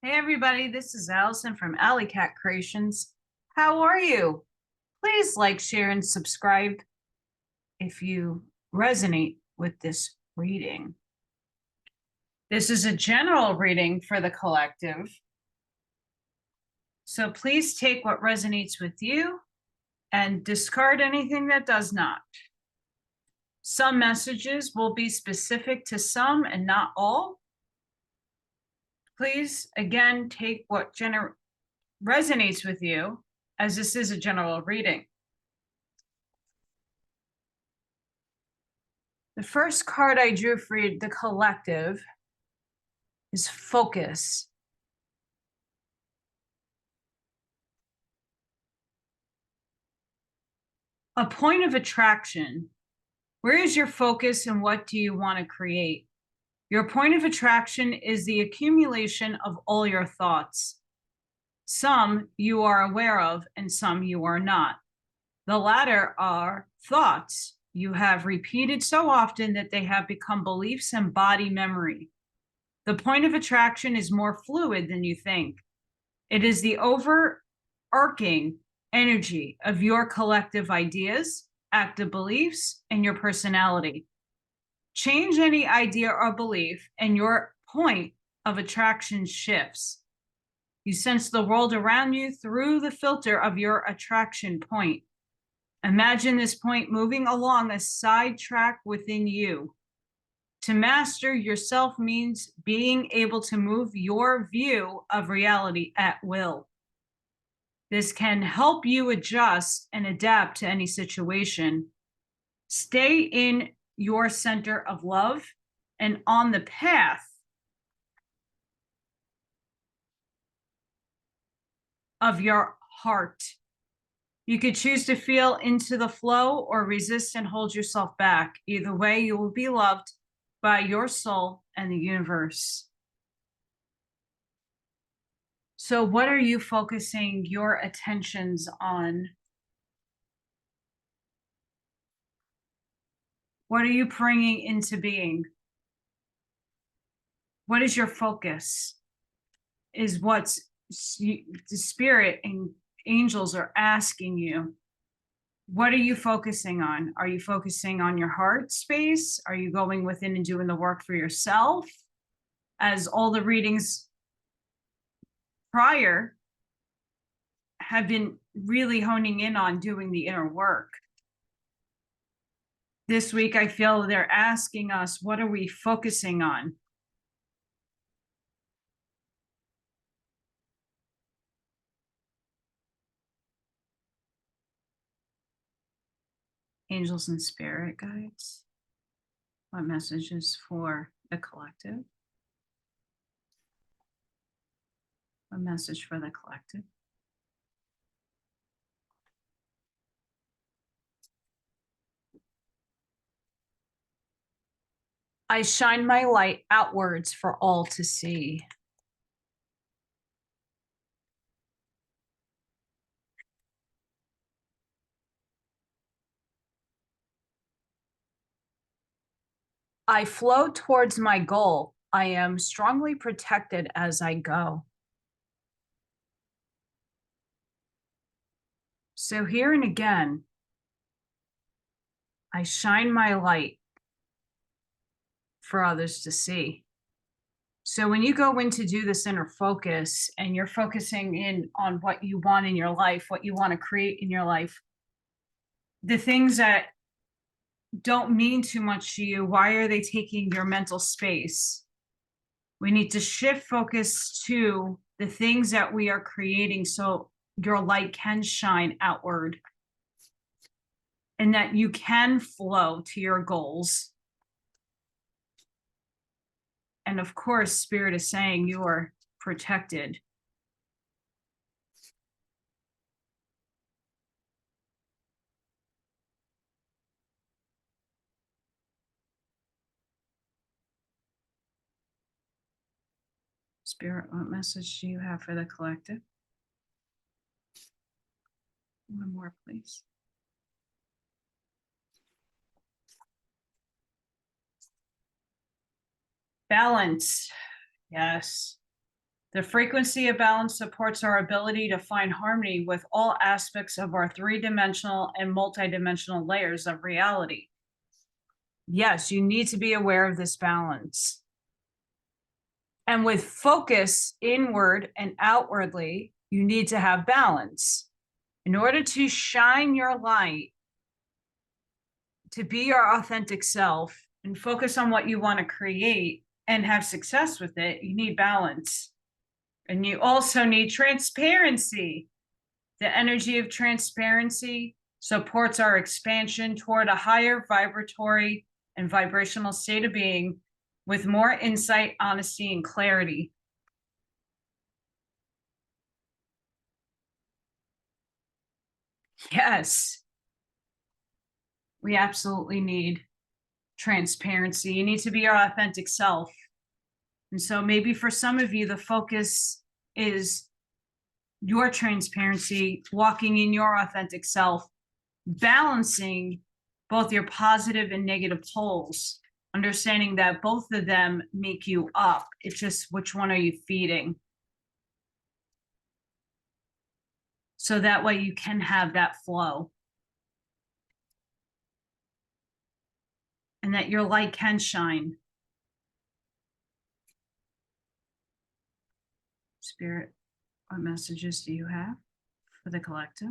Hey everybody, this is Allison from Allykatkreations. How are you? Please like, share, and subscribe if you resonate with this reading. This is a general reading for the collective. So please take what resonates with you and discard anything that does not. Some messages will be specific to some and not all. Please, again, take what resonates with you, as this is a general reading. The first card I drew for the collective is focus. A point of attraction. Where is your focus and what do you want to create? Your point of attraction is the accumulation of all your thoughts. Some you are aware of and some you are not. The latter are thoughts you have repeated so often that they have become beliefs and body memory. The point of attraction is more fluid than you think. It is the overarching energy of your collective ideas, active beliefs, and your personality. Change any idea or belief, and your point of attraction shifts. You sense the world around you through the filter of your attraction point. Imagine this point moving along a side track within you. To master yourself means being able to move your view of reality at will. This can help you adjust and adapt to any situation. Stay in your center of love and on the path of your heart. You could choose to feel into the flow or resist and hold yourself back. Either way, you will be loved by your soul and the universe. So what are you focusing your attentions on? What are you bringing into being? What is your focus? Is what's the spirit and angels are asking you. What are you focusing on? Are you focusing on your heart space? Are you going within and doing the work for yourself? As all the readings prior have been really honing in on doing the inner work. This week, I feel they're asking us, what are we focusing on? Angels and spirit guides. What messages for the collective? A message for the collective. I shine my light outwards for all to see. I flow towards my goal. I am strongly protected as I go. So here and again, I shine my light for others to see. So when you go in to do this inner focus and you're focusing in on what you want in your life, what you want to create in your life, the things that don't mean too much to you, why are they taking your mental space? We need to shift focus to the things that we are creating so your light can shine outward and that you can flow to your goals. And of course, Spirit is saying you are protected. Spirit, what message do you have for the collective? One more, please. Balance. Yes. The frequency of balance supports our ability to find harmony with all aspects of our three-dimensional and multidimensional layers of reality. Yes, you need to be aware of this balance. And with focus inward and outwardly, you need to have balance. In order to shine your light, to be your authentic self and focus on what you want to create and have success with it, you need balance. And you also need transparency. The energy of transparency supports our expansion toward a higher vibratory and vibrational state of being with more insight, honesty, and clarity. Yes, we absolutely need transparency. You need to be your authentic self. And so maybe for some of you, the focus is your transparency, walking in your authentic self, balancing both your positive and negative poles, understanding that both of them make you up. It's just which one are you feeding? So that way you can have that flow. And that your light can shine. Spirit, what messages do you have for the collective?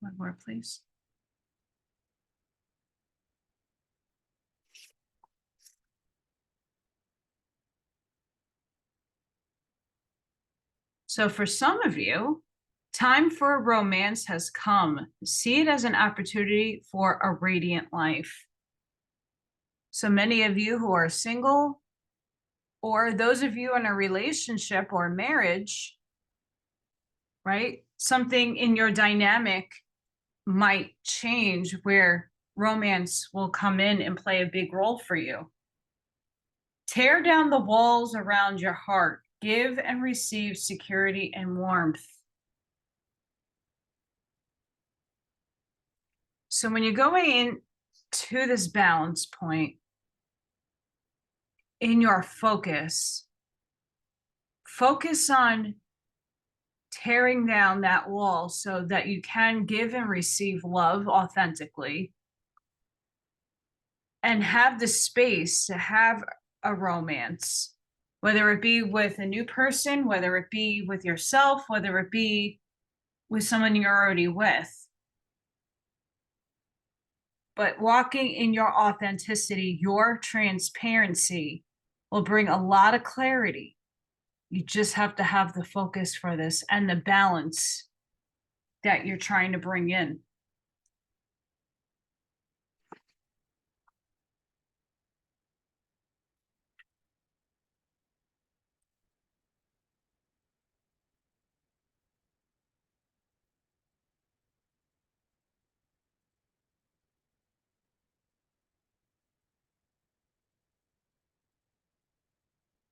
One more, please. So for some of you, time for romance has come. See it as an opportunity for a radiant life. So many of you who are single, or those of you in a relationship or marriage, right? Something in your dynamic might change where romance will come in and play a big role for you. Tear down the walls around your heart. Give and receive security and warmth. So when you're going into this balance point, in your focus on tearing down that wall so that you can give and receive love authentically and have the space to have a romance, whether it be with a new person, whether it be with yourself, whether it be with someone you're already with. But walking in your authenticity, your transparency will bring a lot of clarity. You just have to have the focus for this and the balance that you're trying to bring in.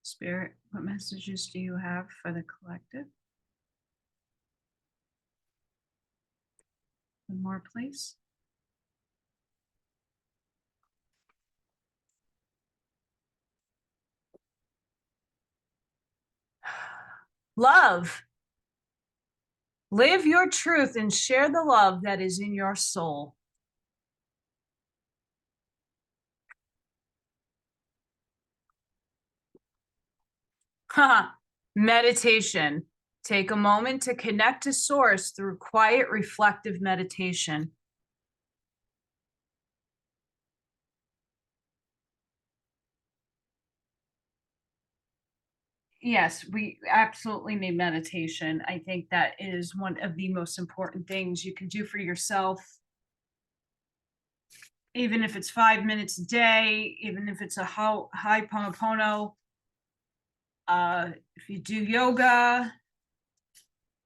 Spirit, what messages do you have for the collective? One more, please. Love. Live your truth and share the love that is in your soul. Meditation. Take a moment to connect to source through quiet, reflective meditation. Yes, we absolutely need meditation. I think that is one of the most important things you can do for yourself. Even if it's 5 minutes a day, even if it's a Ho'oponopono, if you do yoga,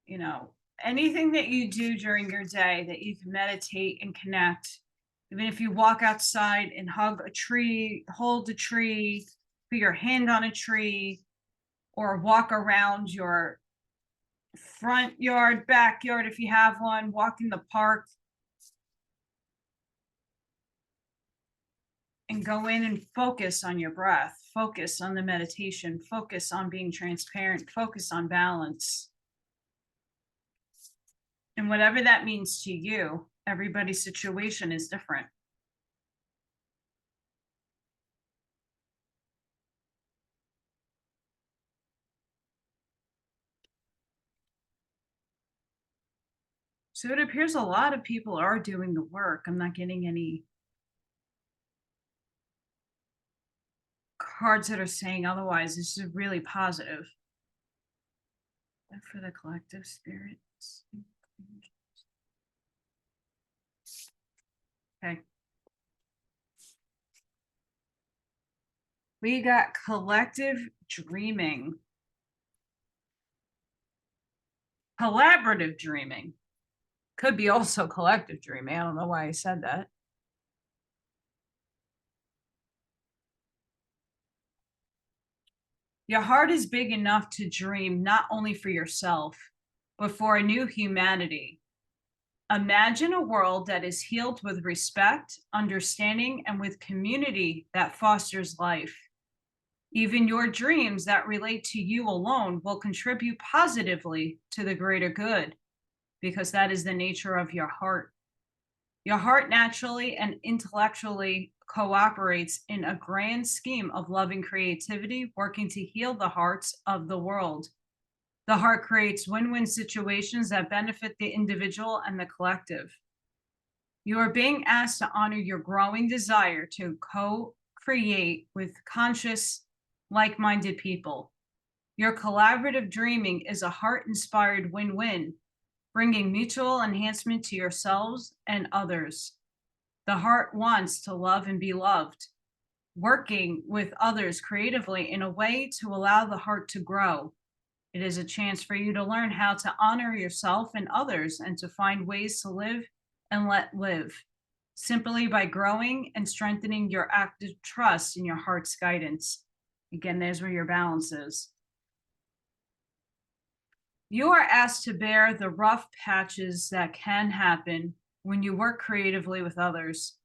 you know, anything that you do during your day that you can meditate and connect. Even if you walk outside and hug a tree, hold a tree, put your hand on a tree, or walk around your front yard, backyard if you have one, walk in the park. and go in and focus on your breath, focus on the meditation, focus on being transparent, focus on balance. And whatever that means to you, everybody's situation is different. So it appears a lot of people are doing the work. I'm not getting any cards that are saying otherwise. This is really positive. And for the collective spirits. Okay. We got collective dreaming. Collaborative dreaming. Could be also collective dreaming. I don't know why I said that. Your heart is big enough to dream not only for yourself, but for a new humanity. Imagine a world that is healed with respect, understanding, and with community that fosters life. Even your dreams that relate to you alone will contribute positively to the greater good, because that is the nature of your heart. Your heart naturally and intellectually cooperates in a grand scheme of loving creativity, working to heal the hearts of the world. The heart creates win-win situations that benefit the individual and the collective. You are being asked to honor your growing desire to co-create with conscious, like-minded people. Your collaborative dreaming is a heart-inspired win-win, bringing mutual enhancement to yourselves and others. The heart wants to love and be loved, working with others creatively in a way to allow the heart to grow. It is a chance for you to learn how to honor yourself and others and to find ways to live and let live, simply by growing and strengthening your active trust in your heart's guidance. Again, there's where your balance is. You are asked to bear the rough patches that can happen when you work creatively with others.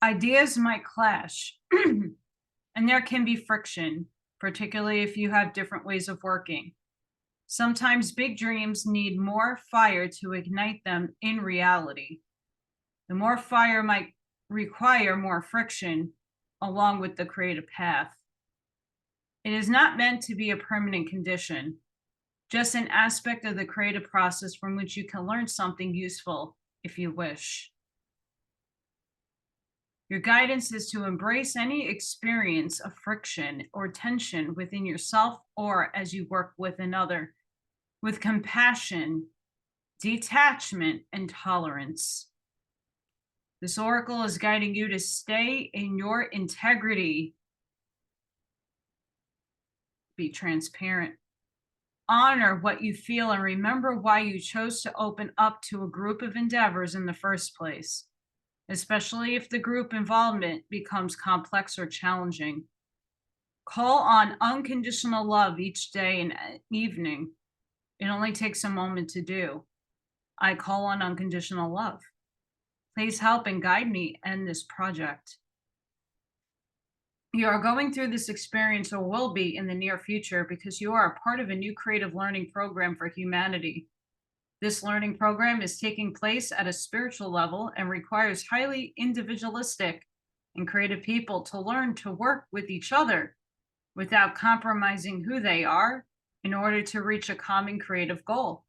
Ideas might clash, and there can be friction, particularly if you have different ways of working. Sometimes big dreams need more fire to ignite them in reality. The more fire might require more friction along with the creative path. It is not meant to be a permanent condition, just an aspect of the creative process from which you can learn something useful if you wish. Your guidance is to embrace any experience of friction or tension within yourself or as you work with another, with compassion, detachment, and tolerance. This oracle is guiding you to stay in your integrity. Be transparent. Honor what you feel and remember why you chose to open up to a group of endeavors in the first place, especially if the group involvement becomes complex or challenging. Call on unconditional love each day and evening. It only takes a moment to do. I call on unconditional love. Please help and guide me in this project. You are going through this experience or will be in the near future because you are a part of a new creative learning program for humanity. This learning program is taking place at a spiritual level and requires highly individualistic and creative people to learn to work with each other without compromising who they are in order to reach a common creative goal.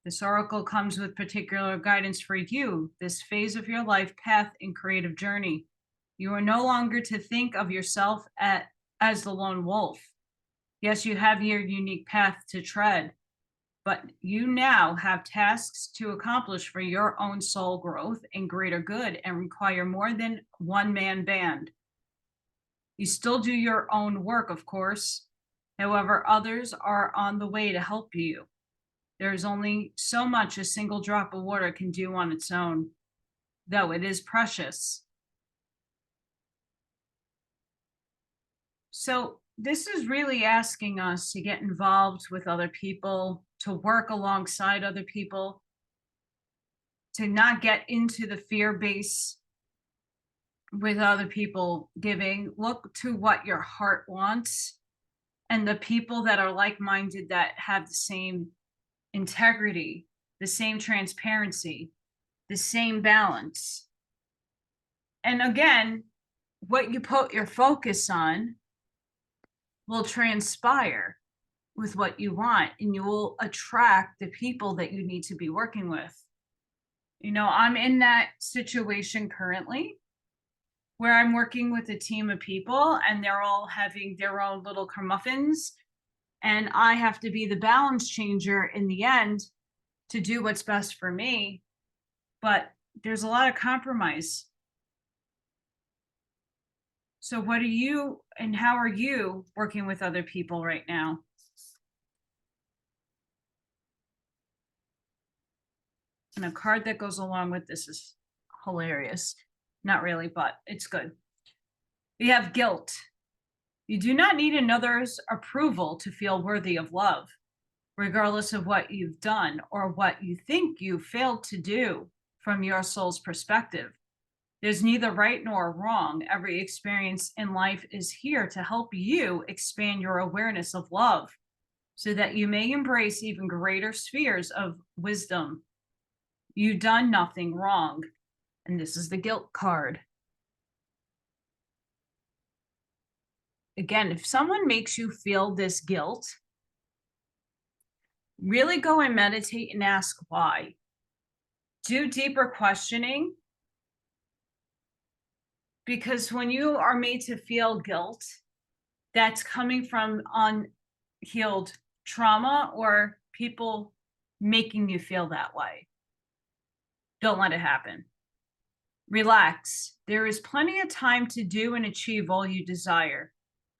This oracle comes with particular guidance for you, this phase of your life path and creative journey. You are no longer to think of yourself as the lone wolf. Yes, you have your unique path to tread, but you now have tasks to accomplish for your own soul growth and greater good and require more than one-man band. You still do your own work, of course. However, others are on the way to help you. There is only so much a single drop of water can do on its own, though it is precious. So this is really asking us to get involved with other people, to work alongside other people, to not get into the fear base with other people giving. Look to what your heart wants, and the people that are like-minded, that have the same integrity, the same transparency, the same balance. And again, what you put your focus on will transpire with what you want, and you will attract the people that you need to be working with. You know, I'm in that situation currently where I'm working with a team of people and they're all having their own little kermuffins, and I have to be the balance changer in the end to do what's best for me. But there's a lot of compromise. So what are you, and how are you working with other people right now? And a card that goes along with this is hilarious. Not really, but it's good. We have guilt. You do not need another's approval to feel worthy of love, regardless of what you've done or what you think you failed to do from your soul's perspective. There's neither right nor wrong. Every experience in life is here to help you expand your awareness of love so that you may embrace even greater spheres of wisdom. You've done nothing wrong. And this is the guilt card. Again, if someone makes you feel this guilt, really go and meditate and ask why. Do deeper questioning, because when you are made to feel guilt, that's coming from unhealed trauma or people making you feel that way. Don't let it happen. Relax. There is plenty of time to do and achieve all you desire.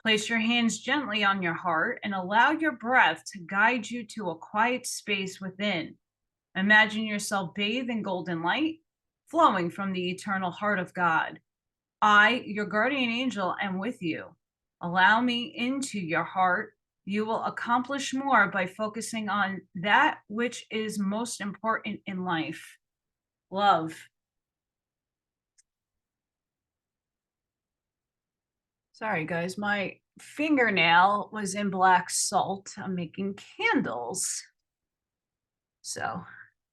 Place your hands gently on your heart and allow your breath to guide you to a quiet space within. Imagine yourself bathed in golden light, flowing from the eternal heart of God. I, your guardian angel, am with you. Allow me into your heart. You will accomplish more by focusing on that which is most important in life. Love. Sorry, guys, my fingernail was in black salt. I'm making candles. So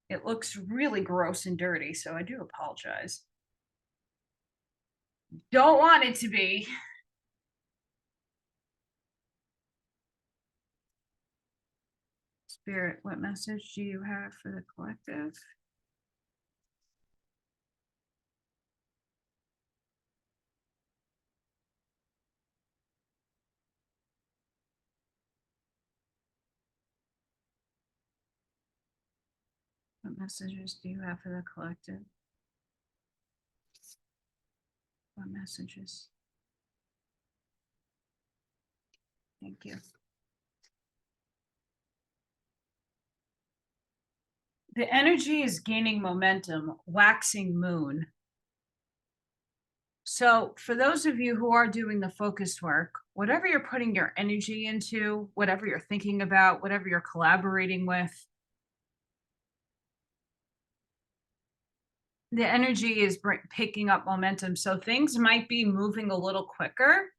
it looks really gross and dirty, so I do apologize. Don't want it to be. Spirit, what message do you have for the collective? What messages do you have for the collective? What messages? Thank you. The energy is gaining momentum, waxing moon. So for those of you who are doing the focus work, whatever you're putting your energy into, whatever you're thinking about, whatever you're collaborating with, the energy is picking up momentum. So things might be moving a little quicker,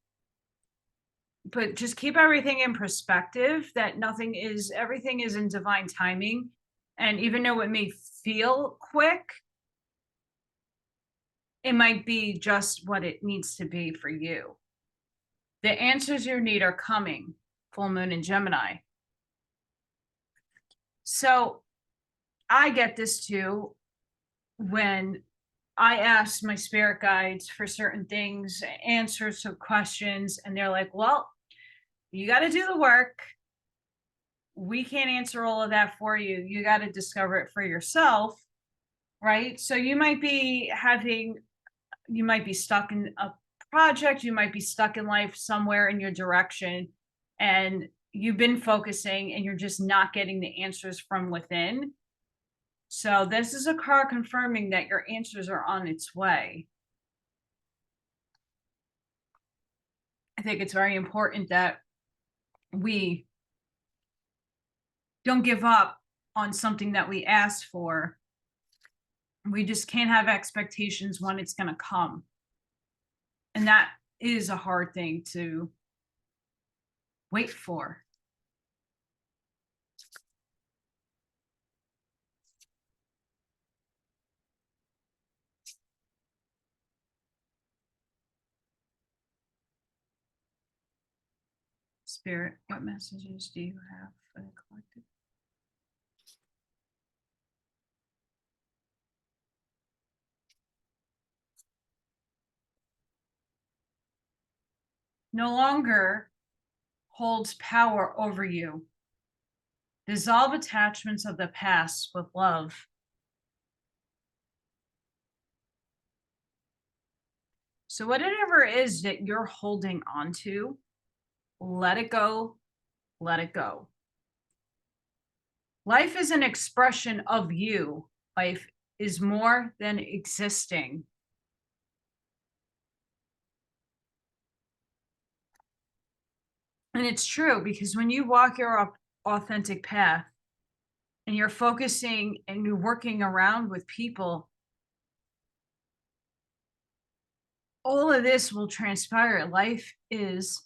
but just keep everything in perspective that everything is in divine timing. And even though it may feel quick, it might be just what it needs to be for you. The answers you need are coming. Full moon in Gemini. So I get this too when I ask my spirit guides for certain things, answers to questions, and they're like, well, you got to do the work. We can't answer all of that for you. You got to discover it for yourself, right? So you might be stuck in a project, you might be stuck in life somewhere in your direction, and you've been focusing and you're just not getting the answers from within. So this is a card confirming that your answers are on its way. I think it's very important that we don't give up on something that we asked for We just can't have expectations when it's going to come. And that is a hard thing to wait for. Spirit, what messages do you have for the collective? No longer holds power over you. Dissolve attachments of the past with love. So whatever it is that you're holding on to, let it go, let it go. Life is an expression of you. Life is more than existing. And it's true, because when you walk your authentic path and you're focusing and you're working around with people, all of this will transpire. Life is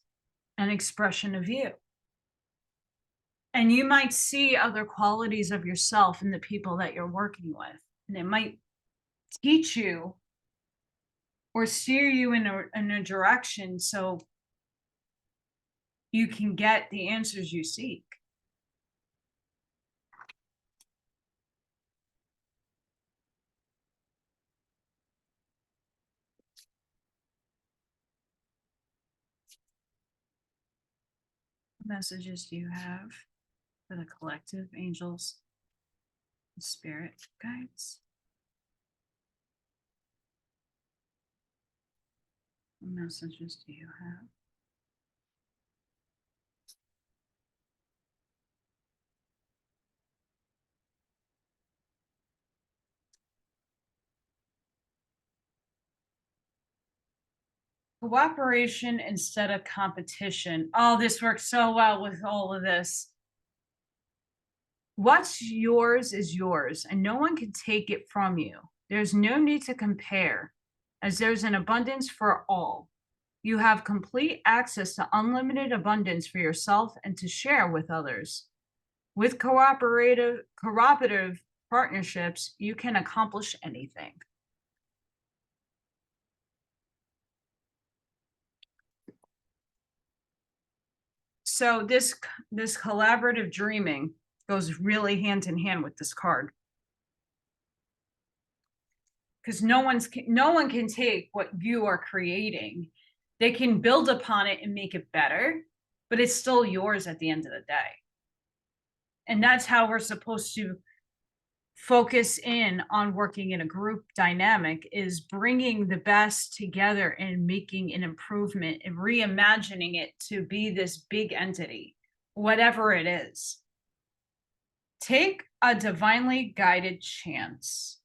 an expression of you. And you might see other qualities of yourself in the people that you're working with. And it might teach you or steer you in a direction so you can get the answers you seek. What messages do you have for the collective, angels, and spirit guides? What messages do you have? Cooperation instead of competition. Oh, this works so well with all of this. What's yours is yours, and no one can take it from you. There's no need to compare, as there's an abundance for all. You have complete access to unlimited abundance for yourself and to share with others. With cooperative partnerships, you can accomplish anything. So this collaborative dreaming goes really hand in hand with this card, because no one can take what you are creating. They can build upon it and make it better, but it's still yours at the end of the day. And that's how we're supposed to focus in on working in a group dynamic, is bringing the best together and making an improvement and reimagining it to be this big entity, whatever it is. Take a divinely guided chance.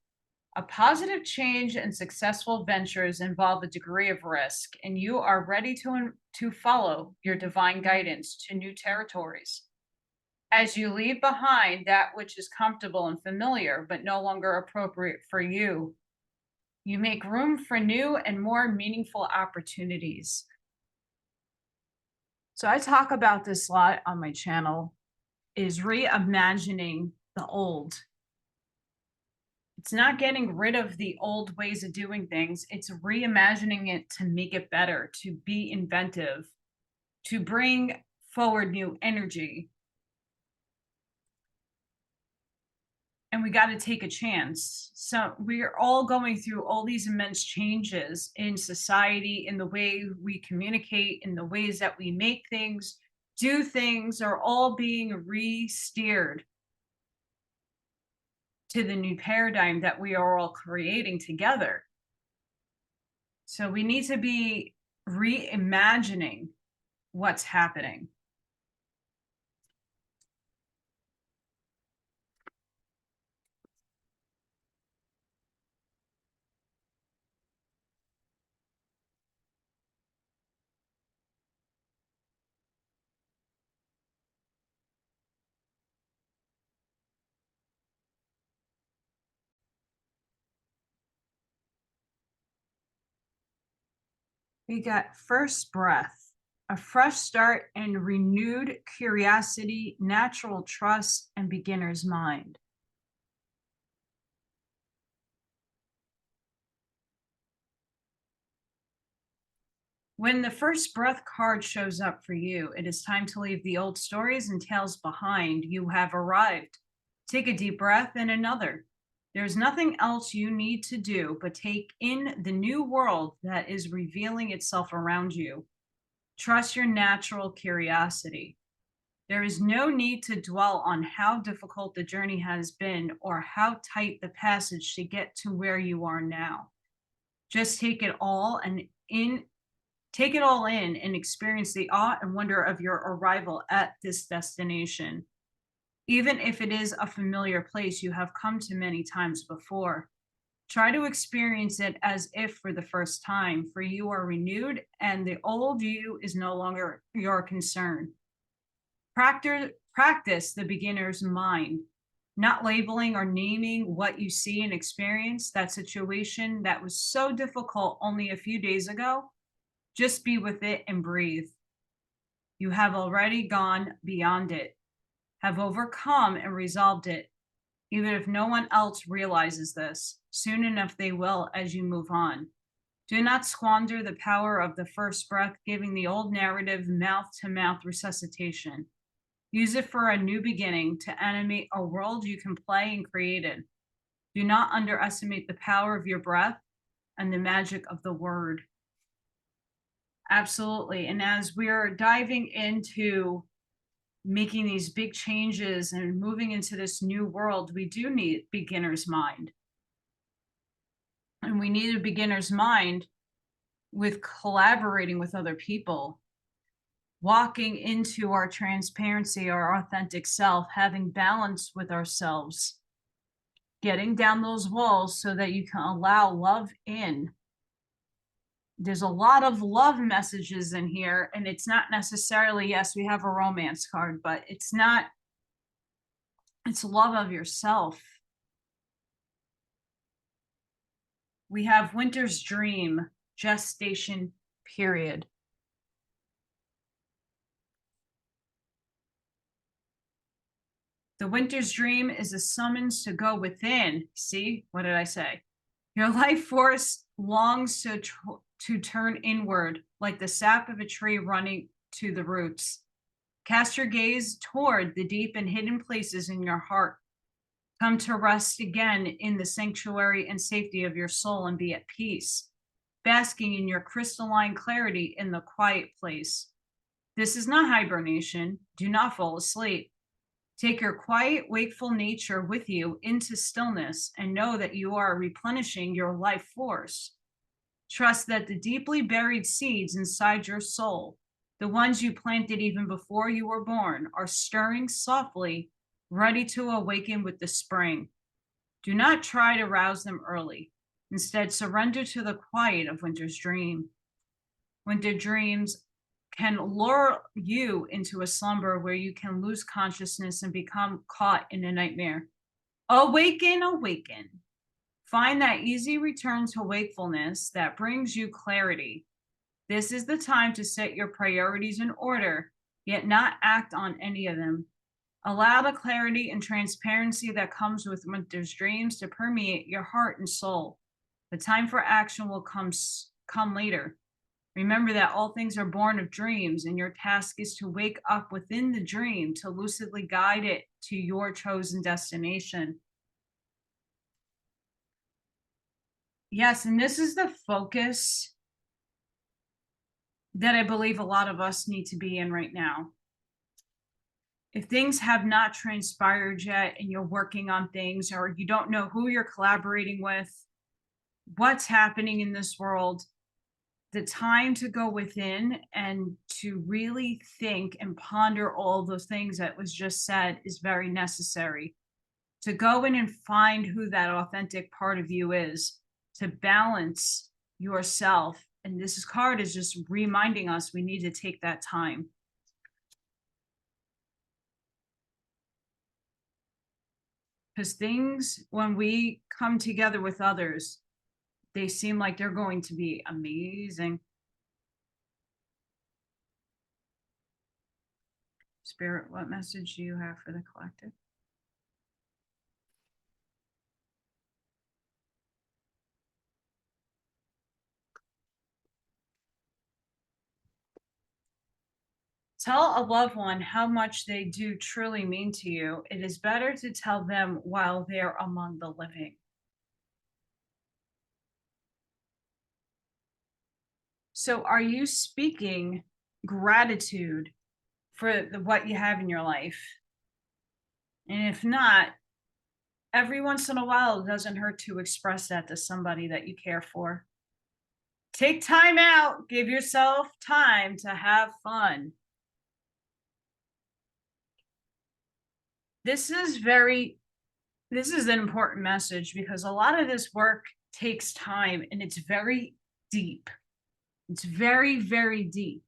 A positive change and successful ventures involve a degree of risk, and you are ready to follow your divine guidance to new territories. As you leave behind that which is comfortable and familiar, but no longer appropriate for you, you make room for new and more meaningful opportunities. So I talk about this a lot on my channel, is reimagining the old. It's not getting rid of the old ways of doing things. It's reimagining it to make it better, to be inventive, to bring forward new energy. And we got to take a chance. So we are all going through all these immense changes in society, in the way we communicate, in the ways that we make things, do things, are all being re-steered to the new paradigm that we are all creating together. So we need to be reimagining what's happening. We got first breath, a fresh start and renewed curiosity, natural trust, and beginner's mind. When the first breath card shows up for you, it is time to leave the old stories and tales behind. You have arrived. Take a deep breath and another. There's nothing else you need to do but take in the new world that is revealing itself around you. Trust your natural curiosity. There is no need to dwell on how difficult the journey has been or how tight the passage to get to where you are now. Just take it all in and experience the awe and wonder of your arrival at this destination. Even if it is a familiar place you have come to many times before, try to experience it as if for the first time, for you are renewed and the old you is no longer your concern. Practice the beginner's mind, not labeling or naming what you see and experience, that situation that was so difficult only a few days ago. Just be with it and breathe. You have already gone beyond it, have overcome and resolved it. Even if no one else realizes this, soon enough they will as you move on. Do not squander the power of the first breath, giving the old narrative mouth to mouth resuscitation. Use it for a new beginning to animate a world you can play and create in. Do not underestimate the power of your breath and the magic of the word. Absolutely. And as we're diving into making these big changes and moving into this new world, we do need beginner's mind. And we need a beginner's mind with collaborating with other people, walking into our transparency, our authentic self, having balance with ourselves, getting down those walls so that you can allow love in. There's a lot of love messages in here, and it's not necessarily, yes, we have a romance card, but it's love of yourself. We have winter's dream, gestation period. The winter's dream is a summons to go within. See, what did I say? Your life force longs to turn inward, like the sap of a tree running to the roots. Cast your gaze toward the deep and hidden places in your heart. Come to rest again in the sanctuary and safety of your soul and be at peace, basking in your crystalline clarity in the quiet place. This is not hibernation. Do not fall asleep. Take your quiet, wakeful nature with you into stillness and know that you are replenishing your life force. Trust that the deeply buried seeds inside your soul, the ones you planted even before you were born, are stirring softly, ready to awaken with the spring. Do not try to rouse them early. Instead, surrender to the quiet of winter's dream. Winter dreams can lure you into a slumber where you can lose consciousness and become caught in a nightmare. Awaken, awaken. Find that easy return to wakefulness that brings you clarity. This is the time to set your priorities in order, yet not act on any of them. Allow the clarity and transparency that comes with winter's dreams to permeate your heart and soul. The time for action will come later. Remember that all things are born of dreams, and your task is to wake up within the dream to lucidly guide it to your chosen destination. Yes, and this is the focus that I believe a lot of us need to be in right now. If things have not transpired yet and you're working on things, or you don't know who you're collaborating with, what's happening in this world, the time to go within and to really think and ponder all those things that was just said is very necessary. To go in and find who that authentic part of you is, to balance yourself. And this card is just reminding us we need to take that time. Because things, when we come together with others, they seem like they're going to be amazing. Spirit, what message do you have for the collective? Tell a loved one how much they do truly mean to you. It is better to tell them while they're among the living. So are you speaking gratitude for what you have in your life? And if not, every once in a while, it doesn't hurt to express that to somebody that you care for. Take time out, give yourself time to have fun. This is an important message because a lot of this work takes time and it's very deep. It's very, very deep.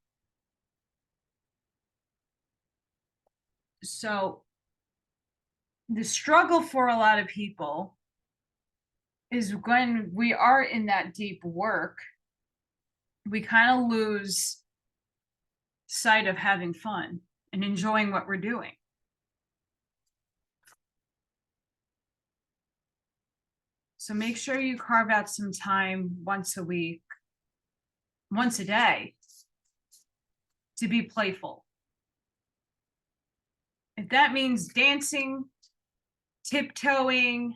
So the struggle for a lot of people is when we are in that deep work, we kind of lose sight of having fun and enjoying what we're doing. So make sure you carve out some time once a week, once a day, to be playful. If that means dancing, tiptoeing,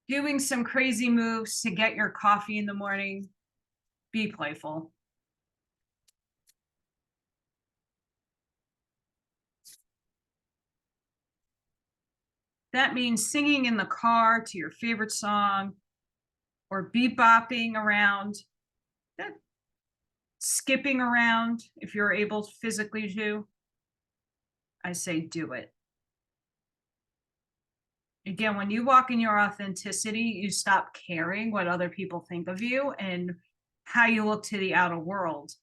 doing some crazy moves to get your coffee in the morning, be playful. That means singing in the car to your favorite song or bebopping around, skipping around if you're able physically to. I say do it. Again, when you walk in your authenticity, you stop caring what other people think of you and how you look to the outer world.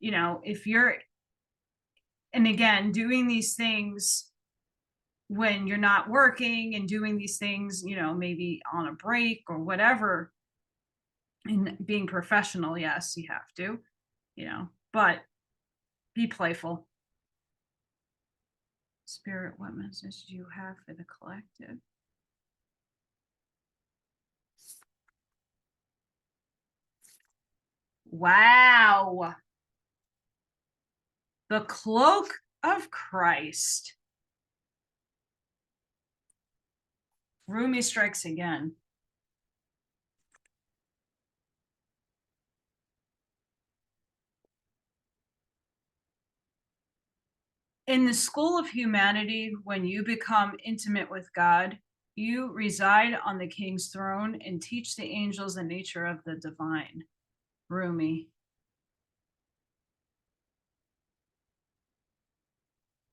You know, if you're, and again, doing these things when you're not working and doing these things, you know, maybe on a break or whatever, and being professional, yes, you have to, you know, but be playful. Spirit, what message do you have for the collective? Wow. The cloak of Christ. Rumi strikes again. In the school of humanity, when you become intimate with God, you reside on the king's throne and teach the angels the nature of the divine. Rumi.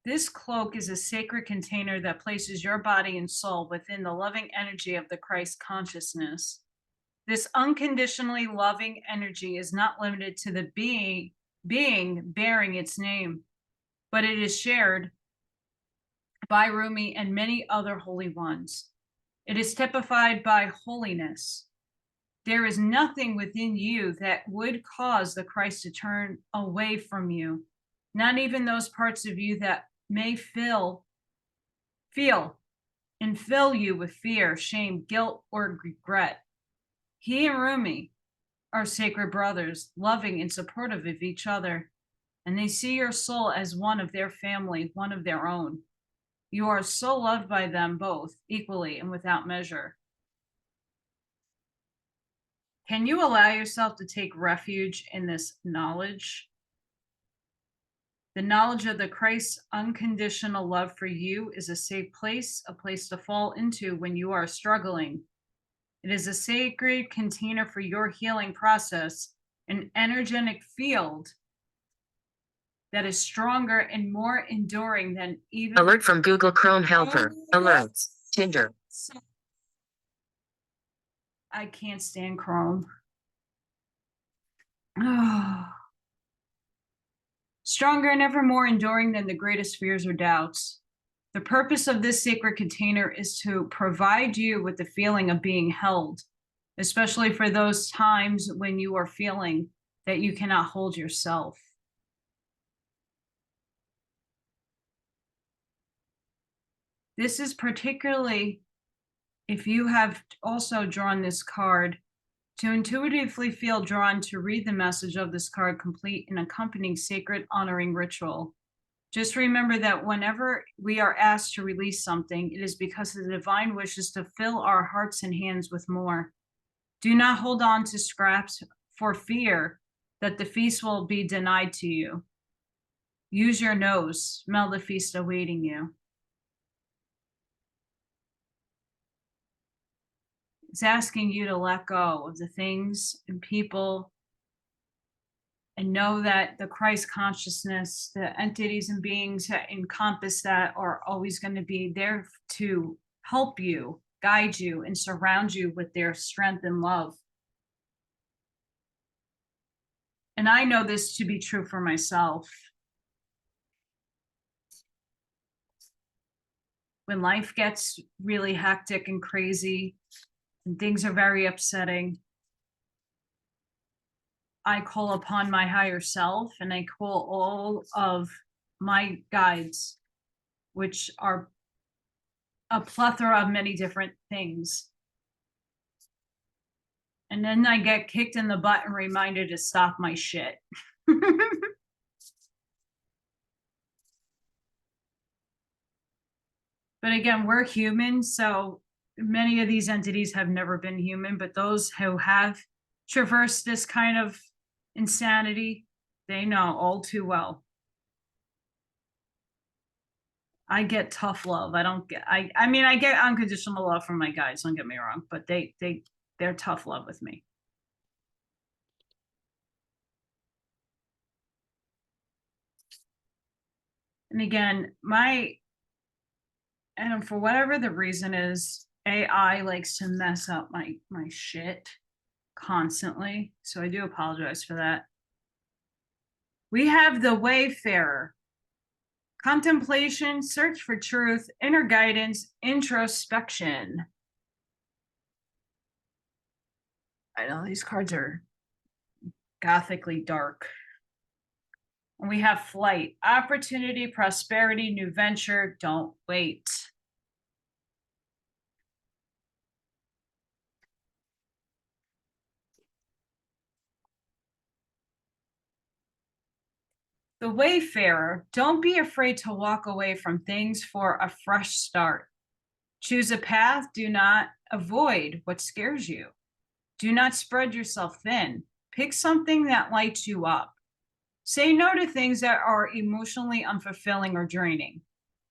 This cloak is a sacred container that places your body and soul within the loving energy of the Christ consciousness. This unconditionally loving energy is not limited to the being bearing its name, but it is shared by Rumi and many other holy ones. It is typified by holiness. There is nothing within you that would cause the Christ to turn away from you, not even those parts of you that may feel and fill you with fear, shame, guilt, or regret. He and Rumi are sacred brothers, loving and supportive of each other, and they see your soul as one of their family, one of their own. You are so loved by them both equally and without measure. Can you allow yourself to take refuge in this knowledge? The knowledge of the Christ's unconditional love for you is a safe place, a place to fall into when you are struggling. It is a sacred container for your healing process, an energetic field that is stronger and more enduring than even... Alert from Google Chrome helper. Alerts. Tinder. I can't stand Chrome. Oh. Stronger and ever more enduring than the greatest fears or doubts. The purpose of this sacred container is to provide you with the feeling of being held, especially for those times when you are feeling that you cannot hold yourself. This is particularly if you have also drawn this card, to intuitively feel drawn to read the message of this card, complete an accompanying sacred honoring ritual. Just remember that whenever we are asked to release something, it is because the divine wishes to fill our hearts and hands with more. Do not hold on to scraps for fear that the feast will be denied to you. Use your nose, smell the feast awaiting you. It's asking you to let go of the things and people and know that the Christ consciousness, the entities and beings that encompass that are always going to be there to help you, guide you, and surround you with their strength and love. And I know this to be true for myself. When life gets really hectic and crazy and things are very upsetting, I call upon my higher self and I call all of my guides, which are a plethora of many different things. And then I get kicked in the butt and reminded to stop my shit. But again, we're human, so many of these entities have never been human, but those who have traversed this kind of insanity, they know all too well. I get tough love. I mean, I get unconditional love from my guides, don't get me wrong, but they're tough love with me. And again, and for whatever the reason is, AI likes to mess up my shit constantly. So I do apologize for that. We have the Wayfarer. Contemplation, search for truth, inner guidance, introspection. I know these cards are gothically dark. And we have flight, opportunity, prosperity, new venture, don't wait. The Wayfarer, don't be afraid to walk away from things for a fresh start. Choose a path, do not avoid what scares you. Do not spread yourself thin. Pick something that lights you up. Say no to things that are emotionally unfulfilling or draining.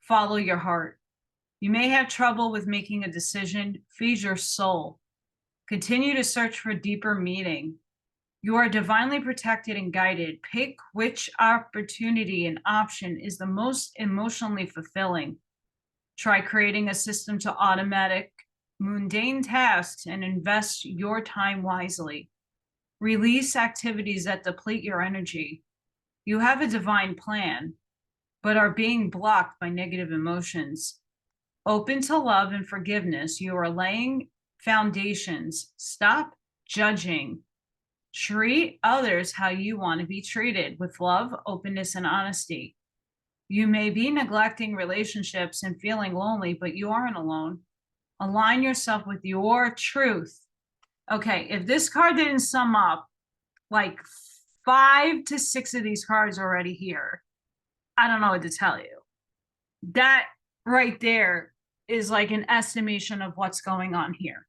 Follow your heart. You may have trouble with making a decision. Feed your soul. Continue to search for deeper meaning. You are divinely protected and guided. Pick which opportunity and option is the most emotionally fulfilling. Try creating a system to automatic mundane tasks and invest your time wisely. Release activities that deplete your energy. You have a divine plan, but are being blocked by negative emotions. Open to love and forgiveness. You are laying foundations. Stop judging. Treat others how you want to be treated, with love, openness, and honesty. You may be neglecting relationships and feeling lonely, but you aren't alone. Align yourself with your truth. Okay, if this card didn't sum up like 5 to 6 of these cards already here, I don't know what to tell you. That right there is like an estimation of what's going on here.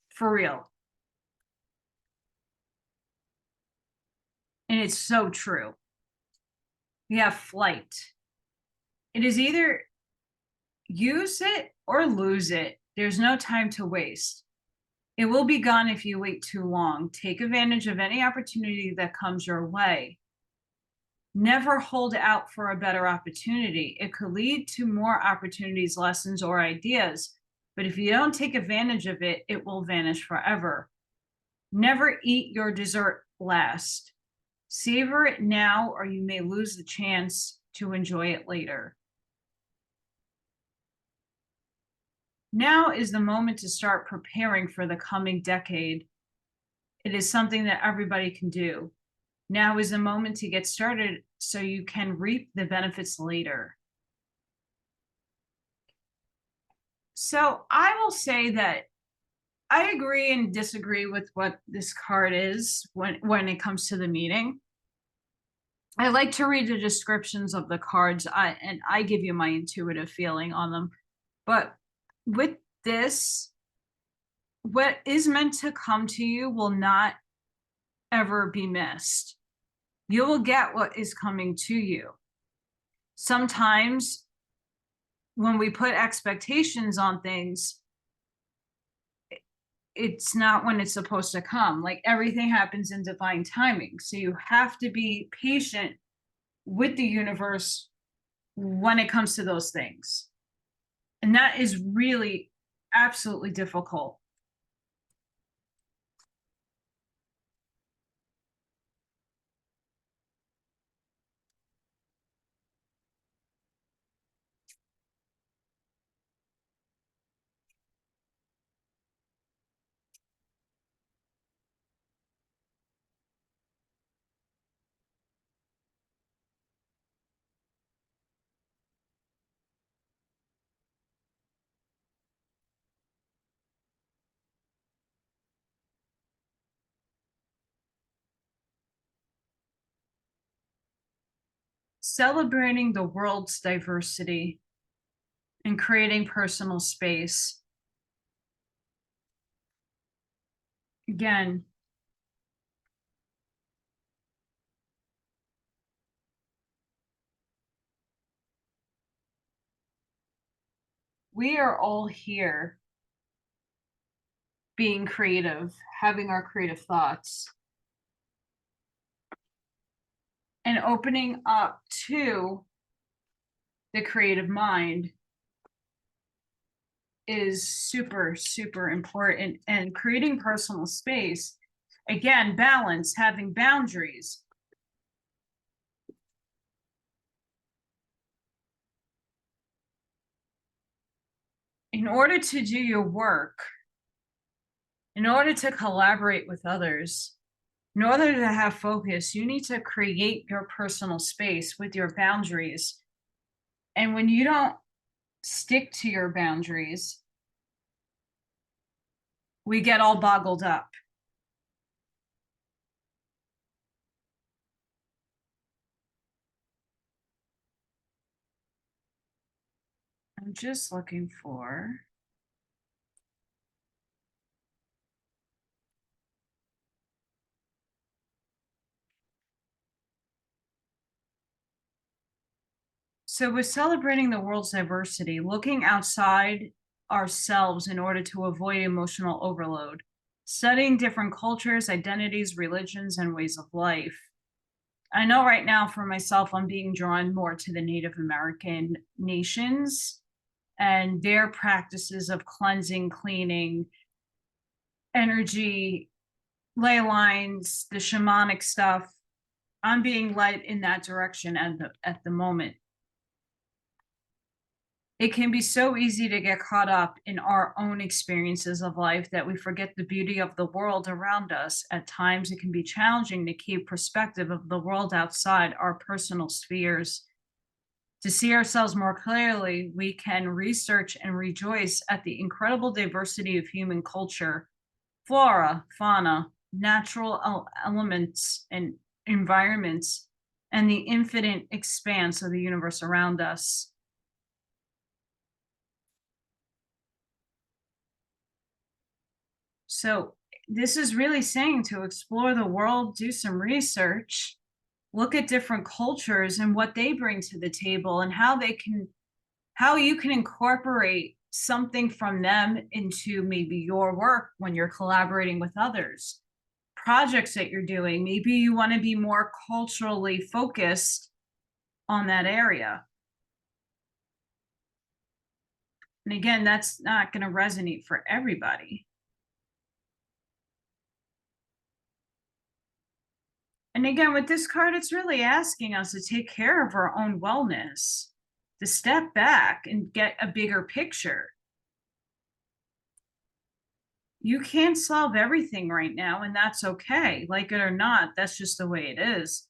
For real. And it's so true. We have flight. It is either use it or lose it. There's no time to waste. It will be gone if you wait too long. Take advantage of any opportunity that comes your way. Never hold out for a better opportunity. It could lead to more opportunities, lessons, or ideas. But if you don't take advantage of it, it will vanish forever. Never eat your dessert last. Savor it now, or you may lose the chance to enjoy it later. Now is the moment to start preparing for the coming decade. It is something that everybody can do. Now is the moment to get started so you can reap the benefits later. So I will say that I agree and disagree with what this card is when it comes to the meeting. I like to read the descriptions of the cards, and I give you my intuitive feeling on them. But with this, what is meant to come to you will not ever be missed. You will get what is coming to you. Sometimes when we put expectations on things, it's not when it's supposed to come. Like everything happens in divine timing. So you have to be patient with the universe when it comes to those things. And that is really absolutely difficult. Celebrating the world's diversity and creating personal space. Again, we are all here being creative, having our creative thoughts, and opening up to the creative mind is super, super important. And creating personal space, again, balance, having boundaries. In order to do your work, in order to collaborate with others, in order to have focus, you need to create your personal space with your boundaries. And when you don't stick to your boundaries, we get all boggled up. I'm just looking for. So with celebrating the world's diversity, looking outside ourselves in order to avoid emotional overload, studying different cultures, identities, religions, and ways of life. I know right now for myself, I'm being drawn more to the Native American nations and their practices of cleansing, cleaning, energy, ley lines, the shamanic stuff. I'm being led in that direction at the moment. It can be so easy to get caught up in our own experiences of life that we forget the beauty of the world around us. At times, it can be challenging to keep perspective of the world outside our personal spheres. To see ourselves more clearly, we can research and rejoice at the incredible diversity of human culture, flora, fauna, natural elements, and environments, and the infinite expanse of the universe around us. So this is really saying to explore the world, do some research, look at different cultures and what they bring to the table and how you can incorporate something from them into maybe your work when you're collaborating with others. Projects that you're doing, maybe you want to be more culturally focused on that area. And again, that's not going to resonate for everybody. And again, with this card, it's really asking us to take care of our own wellness, to step back and get a bigger picture. You can't solve everything right now, and that's okay. Like it or not, that's just the way it is.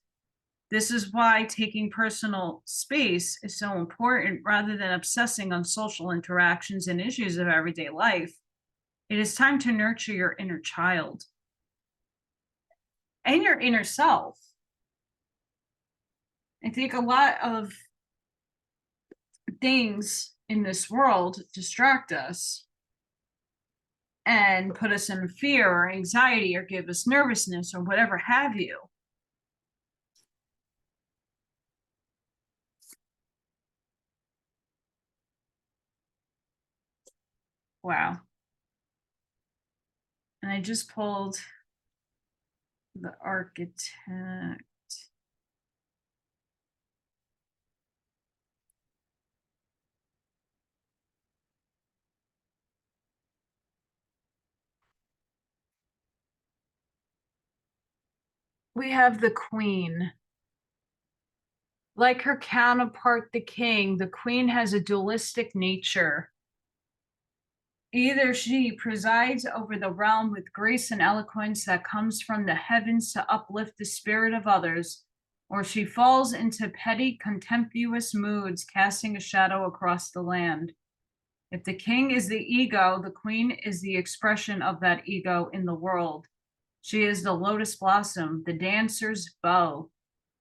This is why taking personal space is so important rather than obsessing on social interactions and issues of everyday life. It is time to nurture your inner child and your inner self. I think a lot of things in this world distract us and put us in fear or anxiety or give us nervousness or whatever have you. Wow. And I just pulled the architect. We have the queen. Like her counterpart, the king, the queen has a dualistic nature. Either she presides over the realm with grace and eloquence that comes from the heavens to uplift the spirit of others, or she falls into petty, contemptuous moods, casting a shadow across the land. If the king is the ego, the queen is the expression of that ego in the world. She is the lotus blossom, the dancer's bow,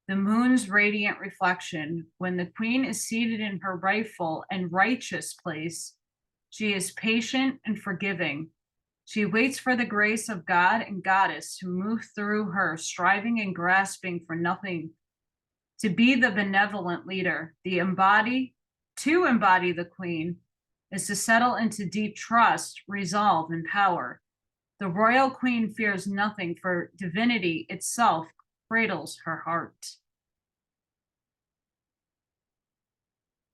the moon's radiant reflection. When the queen is seated in her rightful and righteous place, she is patient and forgiving. She waits for the grace of God and goddess to move through her, striving and grasping for nothing. To be the benevolent leader, to embody the queen, is to settle into deep trust, resolve, and power. The royal queen fears nothing, for divinity itself cradles her heart.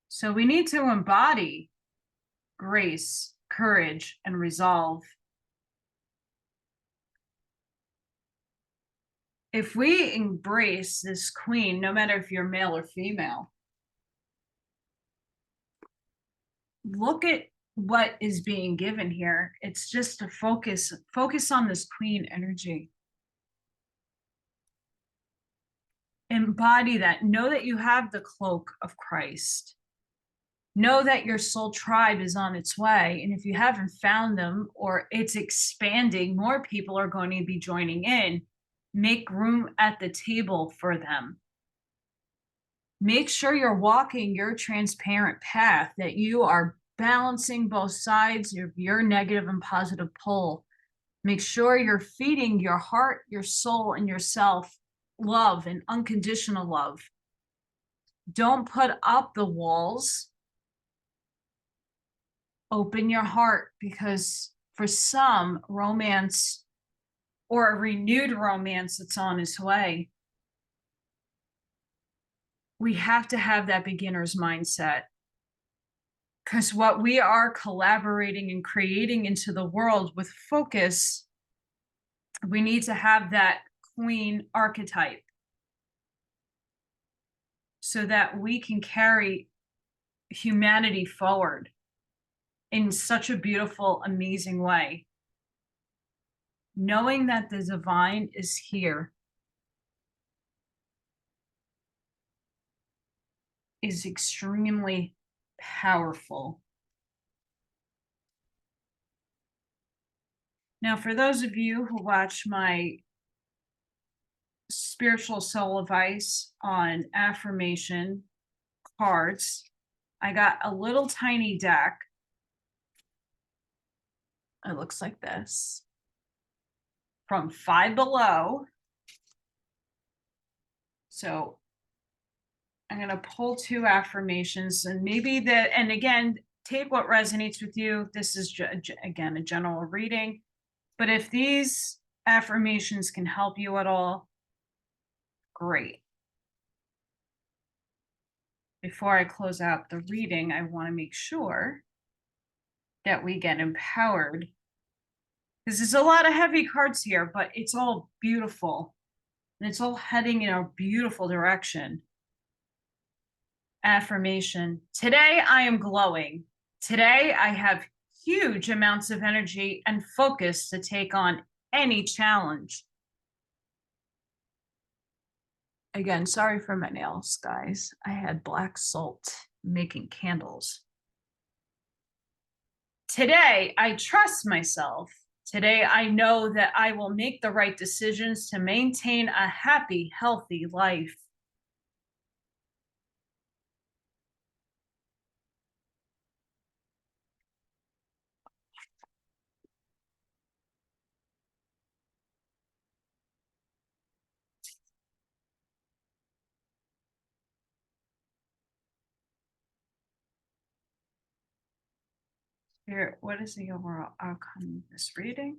So we need to embody grace, courage, and resolve. If we embrace this queen, no matter if you're male or female, look at what is being given here. It's just to focus on this queen energy. Embody that. Know that you have the cloak of Christ. Know that your soul tribe is on its way. And if you haven't found them or it's expanding, more people are going to be joining in. Make room at the table for them. Make sure you're walking your transparent path, that you are balancing both sides of your negative and positive pole. Make sure you're feeding your heart, your soul, and yourself love and unconditional love. Don't put up the walls. Open your heart, because for some, romance or a renewed romance that's on its way, we have to have that beginner's mindset. Because what we are collaborating and creating into the world with focus, we need to have that queen archetype so that we can carry humanity forward in such a beautiful, amazing way. Knowing that the divine is here is extremely powerful. Now, for those of you who watch my spiritual soul advice on affirmation cards, I got a little tiny deck. It looks like this, from Five Below. So I'm going to pull two affirmations, and maybe that, and again, take what resonates with you. This is, again, a general reading. But if these affirmations can help you at all, great. Before I close out the reading, I want to make sure that we get empowered, because there's a lot of heavy cards here, but it's all beautiful and it's all heading in a beautiful direction. Affirmation. Today I am glowing. Today I have huge amounts of energy and focus to take on any challenge. Again, sorry for my nails, guys. I had black salt making candles. Today, I trust myself. Today, I know that I will make the right decisions to maintain a happy, healthy life. Spirit, what is the overall outcome of this reading?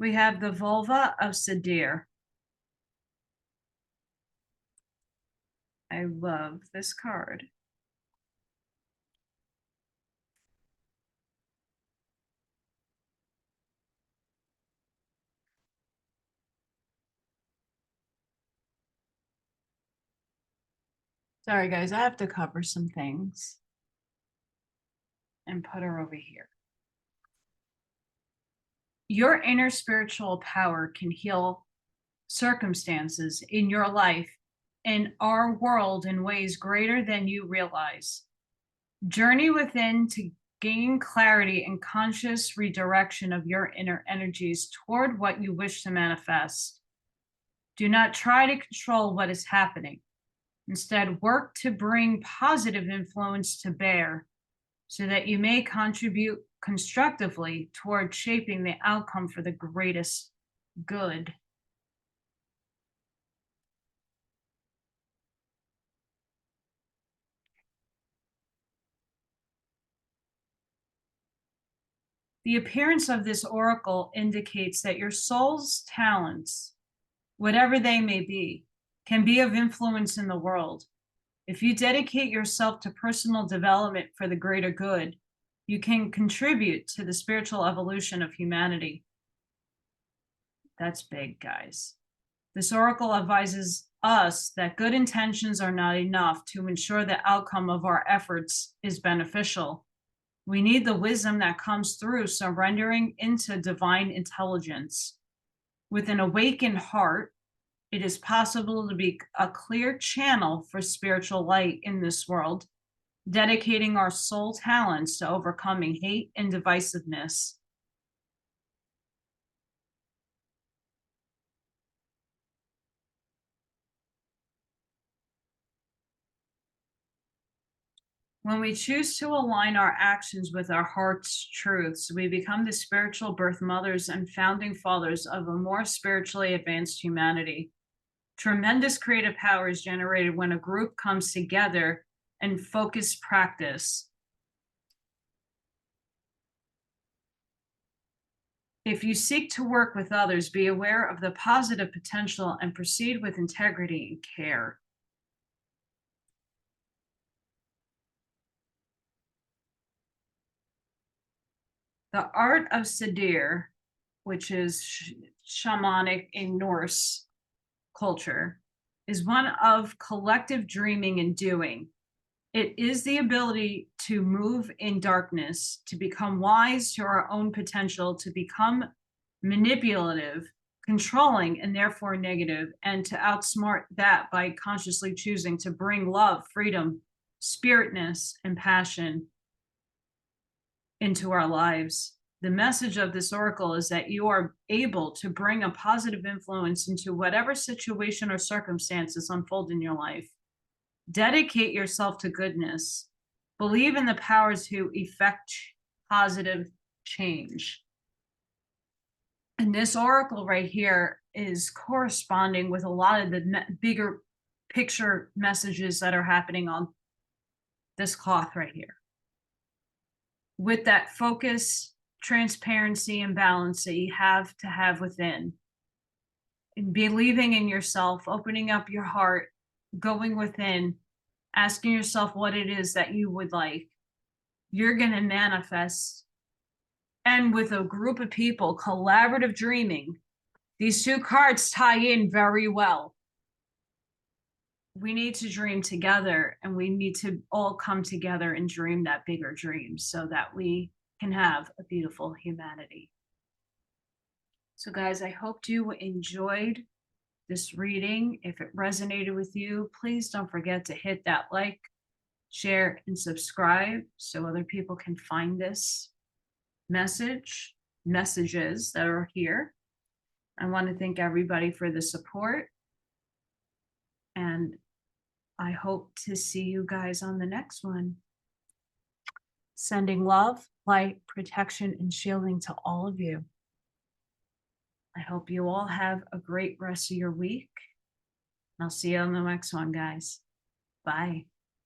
We have the vulva of Sadir. I love this card. Sorry, guys, I have to cover some things and put her over here. Your inner spiritual power can heal circumstances in your life and our world in ways greater than you realize. Journey within to gain clarity and conscious redirection of your inner energies toward what you wish to manifest. Do not try to control what is happening. Instead, work to bring positive influence to bear so that you may contribute constructively toward shaping the outcome for the greatest good. The appearance of this oracle indicates that your soul's talents, whatever they may be, can be of influence in the world. If you dedicate yourself to personal development for the greater good, you can contribute to the spiritual evolution of humanity. That's big, guys. This oracle advises us that good intentions are not enough to ensure the outcome of our efforts is beneficial. We need the wisdom that comes through surrendering into divine intelligence. With an awakened heart, it is possible to be a clear channel for spiritual light in this world, dedicating our soul talents to overcoming hate and divisiveness. When we choose to align our actions with our heart's truths, we become the spiritual birth mothers and founding fathers of a more spiritually advanced humanity. Tremendous creative power is generated when a group comes together and focus practice. If you seek to work with others, be aware of the positive potential and proceed with integrity and care. The art of Sadir, which is shamanic in Norse culture, is one of collective dreaming and doing. It is the ability to move in darkness, to become wise to our own potential, to become manipulative, controlling, and therefore negative, and to outsmart that by consciously choosing to bring love, freedom, spiritness, and passion into our lives. The message of this oracle is that you are able to bring a positive influence into whatever situation or circumstances unfold in your life. Dedicate yourself to goodness. Believe in the power to effect positive change. And this oracle right here is corresponding with a lot of the bigger picture messages that are happening on this cloth right here. With that focus, transparency and balance that you have to have within. And believing in yourself, opening up your heart, going within, asking yourself what it is that you would like. You're going to manifest. And with a group of people, collaborative dreaming, these two cards tie in very well. We need to dream together, and we need to all come together and dream that bigger dream so that we can have a beautiful humanity. So guys, I hope you enjoyed this reading. If it resonated with you, please don't forget to hit that like, share, and subscribe so other people can find this messages that are here. I want to thank everybody for the support, and I hope to see you guys on the next one. Sending love, light, protection, and shielding to all of you. I hope you all have a great rest of your week. I'll see you on the next one, guys. Bye.